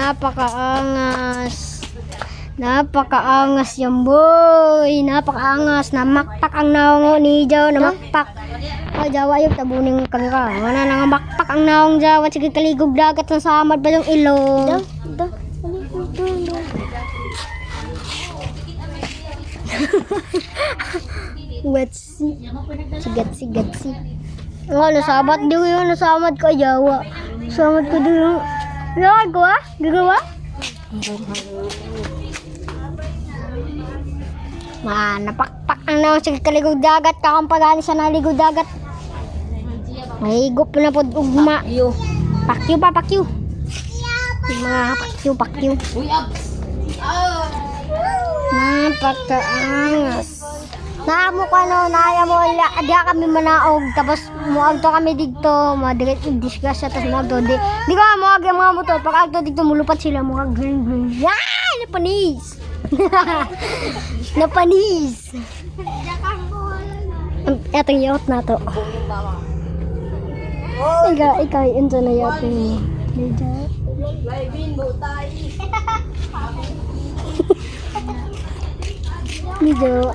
napakaangas. Napakaangas yan boy. Napakaangas. Namakpak ang naong ni Jaw. Namakpak. Ay Jawa yung tabuning kamera. Wala na nga makpak ang naong Jawa. Sige kaligog dagat ng samad pa yung ilong. Gatsi. Gatsi. Nga, nasabat din yun. Nasamad ka Jawa. Nasamad ko din yung... Gagawa? Napakpak ang naong sige kaligog dagat. Kakampagani sa naligog dagat. Mahigop na po ugma. Pakyo. Mga pakyo. Napakaangas. Naamo ko naya mo diya kami manaog tapos muag to kami dito, madret discuss tapos muag to di ko muag yung mga motor pag agto dito mulupat sila muag green. Napanis. Napanis. Etong yacht na to. Ikaw ito na yacht mo. Medyo